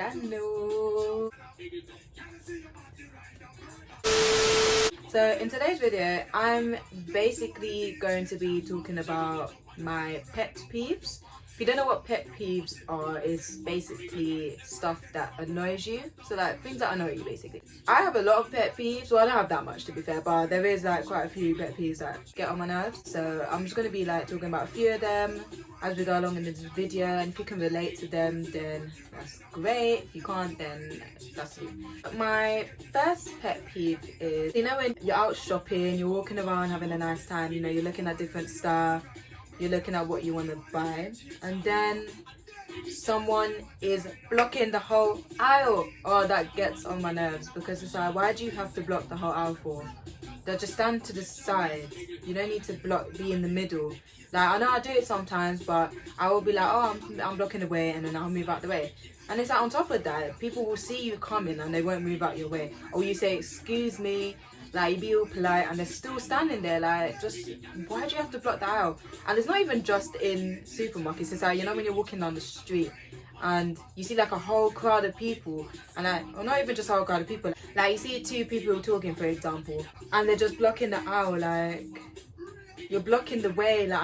channel. So in today's video, I'm basically going to be talking about my pet peeves. If you don't know what pet peeves are, it's basically stuff that annoys you. So like things that annoy you basically. I have a lot of pet peeves. Well, I don't have that much to be fair, but there is like quite a few pet peeves that get on my nerves. So I'm just going to be like talking about a few of them as we go along in this video, and if you can relate to them, then that's great. If you can't, then that's you. My first pet peeve is, you know, when you're out shopping, you're walking around having a nice time, you know, you're looking at different stuff, you're looking at what you want to buy, and then someone is blocking the whole aisle. Oh, that gets on my nerves, because it's like, why do you have to block the whole aisle for? They'll just stand to the side. You don't need to be in the middle. Like, I know I do it sometimes, but I will be like, oh, I'm blocking the way, and then I'll move out the way. And it's like, on top of that, people will see you coming and they won't move out your way. Or you say, excuse me, like, you be all polite, and they're still standing there. Like, just, why do you have to block the aisle? And it's not even just in supermarkets. It's like, you know, when you're walking down the street and you see like a whole crowd of people, and like, or not even just a whole crowd of people, like you see two people talking, for example, and they're just blocking the aisle. Like, you're blocking the way. Like,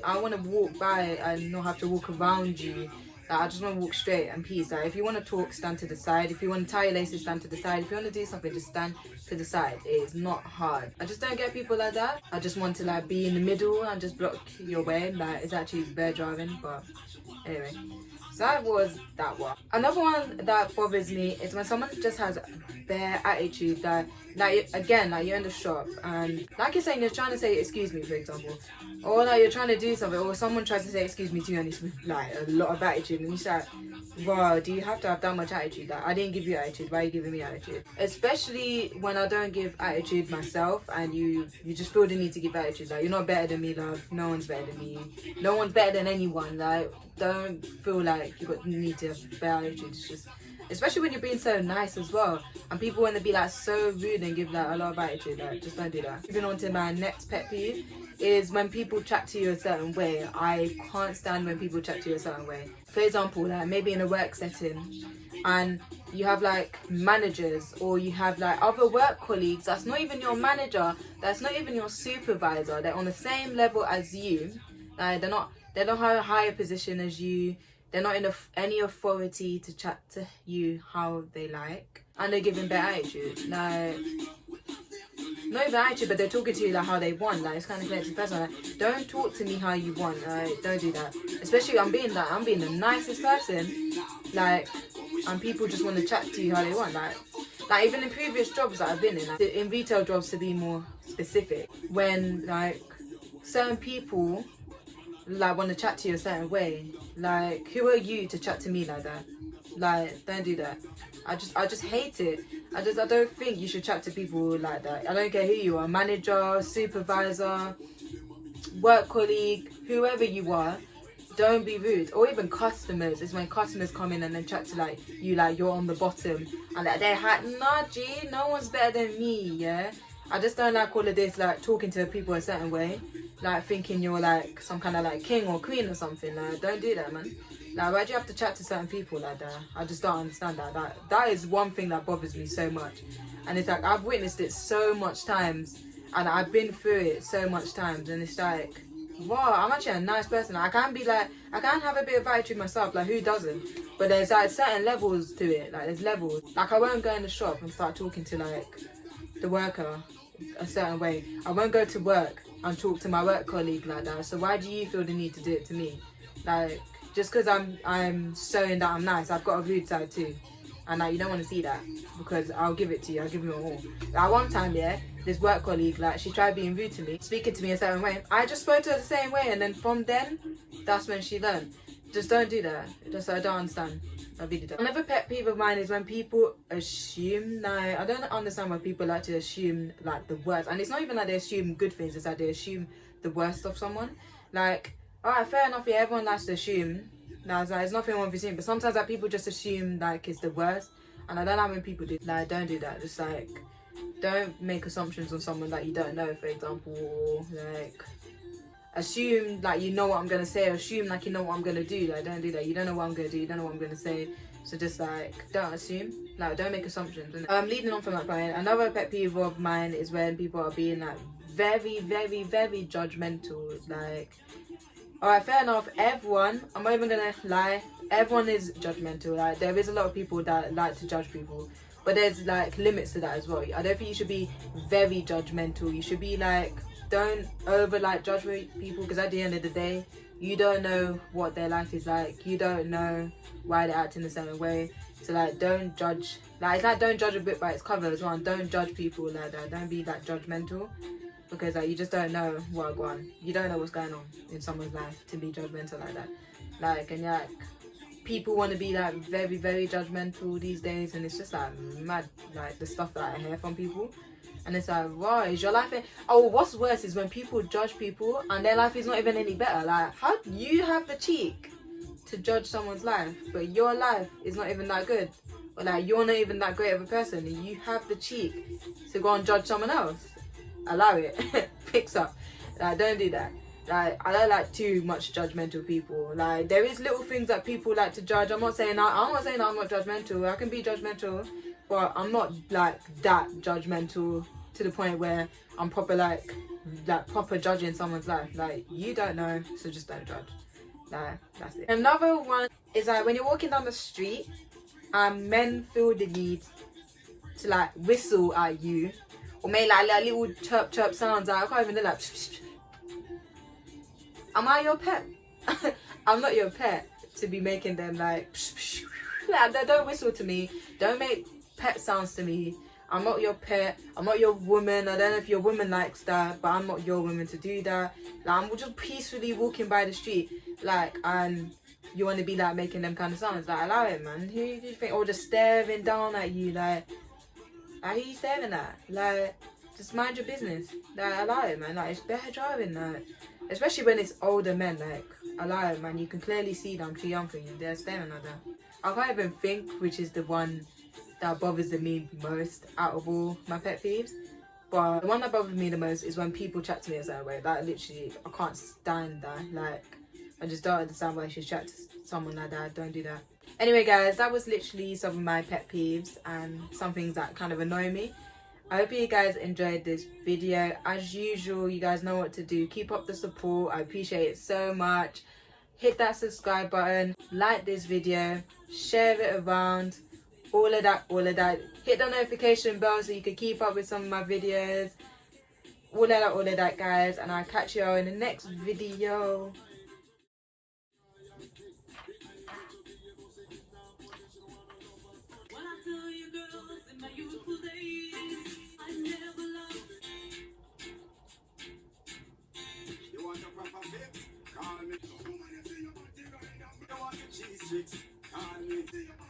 I want to walk by and not have to walk around you. Like, I just want to walk straight and peace. Like, if you want to talk, stand to the side. If you want to tie your laces, stand to the side. If you want to do something, just stand to the side. It is not hard. I just don't get people like that. I just want to like be in the middle and just block your way. Like, it's actually bear driving, but anyway. So that was that one. Another one that bothers me is when someone just has bare attitude. That, like, again, like, you're in the shop and like you're saying, you're trying to say excuse me, for example, or like you're trying to do something, or someone tries to say excuse me to you and it's with like a lot of attitude, and you're like, wow, do you have to have that much attitude? Like, I didn't give you attitude, why are you giving me attitude? Especially when I don't give attitude myself, and you just feel the need to give attitude. Like, you're not better than me, love. No one's better than me. No one's better than anyone. Like, don't feel like you got the need to have better attitude. It's just, especially when you're being so nice as well, and people want to be like so rude and give like a lot of attitude. Like, just don't do that. Moving on to my next pet peeve is when people chat to you a certain way. I can't stand when people chat to you a certain way. For example, like maybe in a work setting, and you have like managers, or you have like other work colleagues that's not even your manager, that's not even your supervisor, they're on the same level as you. Like, they don't have a higher position as you. They're not in any authority to chat to you how they like, and they're giving their attitude. Like, not even attitude, but they're talking to you like how they want. Like, it's kind of clear to the person. Like, don't talk to me how you want. Like, don't do that. Especially I'm being the nicest person. Like, and people just want to chat to you how they want. Like even in previous jobs that I've been in, like, in retail jobs to be more specific, when like certain people like want to chat to you a certain way. Like, who are you to chat to me like that? Like, don't do that. I just hate it. I don't think you should chat to people like that. I don't care who you are, manager, supervisor, work colleague, whoever you are. Don't be rude. Or even customers. It's when customers come in and then chat to like you, like you're on the bottom, and like they're like, nah, G, no one's better than me. Yeah, I just don't like all of this, like talking to people a certain way, like thinking you're like some kind of like king or queen or something. Like, don't do that, man. Like, why do you have to chat to certain people like that? I just don't understand that. That is one thing that bothers me so much. And it's like, I've witnessed it so much times, and I've been through it so much times, and it's like, wow, I'm actually a nice person. I can have a bit of attitude myself, like, who doesn't? But there's like certain levels to it. Like, there's levels. Like, I won't go in the shop and start talking to like the worker a certain way. I won't go to work and talk to my work colleague like that. So why do you feel the need to do it to me? Like, just because I'm showing that I'm nice, I've got a rude side too. And like, you don't want to see that, because I'll give it to you. I'll give you all. Like, one time, yeah, this work colleague, like, she tried being rude to me, speaking to me a certain way. I just spoke to her the same way, and then from then, that's when she learned. Just don't do that. Just, I don't understand. I really don't. Another pet peeve of mine is when people assume. Like, I don't understand why people like to assume like the worst. And it's not even like they assume good things. It's like they assume the worst of someone. Like, alright, fair enough. Yeah, everyone likes to assume. Like, there's nothing wrong with assuming, but sometimes like people just assume like it's the worst, and I don't like when people do. Like, don't do that. Just like, don't make assumptions on someone that you don't know. For example, or like assume like you know what I'm gonna say, or assume like you know what I'm gonna do. Like, don't do that. You don't know what I'm gonna do. You don't know what I'm gonna say. So just like don't assume, like don't make assumptions. And leading on from that point, another pet peeve of mine is when people are being like very judgmental. Like, alright, fair enough, everyone, I'm not even gonna lie, everyone is judgmental. Like there is a lot of people that like to judge people, but there's like limits to that as well. I don't think you should be very judgmental. You should be like, don't over like judge people, because at the end of the day, you don't know what their life is like. You don't know why they're acting a certain way. So like don't judge. Like it's like don't judge a book by its cover as well. And don't judge people like that. Don't be like judgmental, because like you just don't know what's going on. You don't know what's going on in someone's life to be judgmental like that. Like, and like people want to be like very judgmental these days, and it's just like mad, like the stuff that I hear from people. And it's like, wow, is your life what's worse is when people judge people and their life is not even any better. Like, how do you have the cheek to judge someone's life, but your life is not even that good? Or like, you're not even that great of a person, and you have the cheek to go and judge someone else? Allow it. Fix up. Like, don't do that. Like, I don't like too much judgmental people. Like, there is little things that people like to judge. I'm not saying that I'm not judgmental. I can be judgmental, but I'm not like that judgmental to the point where I'm proper proper judging someone's life. Like, you don't know, so just don't judge. Like, that's it. Another one is like when you're walking down the street and men feel the need to like whistle at you or make like little chirp sounds. Like, I can't even do like. Am I your pet? I'm not your pet to be making them like. Like, don't whistle to me. Don't make pet sounds to me. I'm not your pet. I'm not your woman. I don't know if your woman likes that, but I'm not your woman to do that. Like, I'm just peacefully walking by the street, like, and you want to be like making them kind of sounds. Like, allow it, man. Who do you think? Or just staring down at you, like who are you staring at? Like, just mind your business. Like, allow it, man. Like, it's better driving, like, especially when it's older men. Like, allow it, man. You can clearly see them too young for you. They're staring at that. I can't even think which is the one that bothers me most out of all my pet peeves, but the one that bothers me the most is when people chat to me a certain way. Like, literally, I can't stand that. Like, I just don't understand why you should chat to someone like that. Don't do that. Anyway, guys, that was literally some of my pet peeves and some things that kind of annoy me. I hope you guys enjoyed this video. As usual, you guys know what to do. Keep up the support. I appreciate it so much. Hit that subscribe button, like this video, share it around, all of that. Hit the notification bell so you can keep up with some of my videos. All of that, guys. And I'll catch you all in the next video. Call me.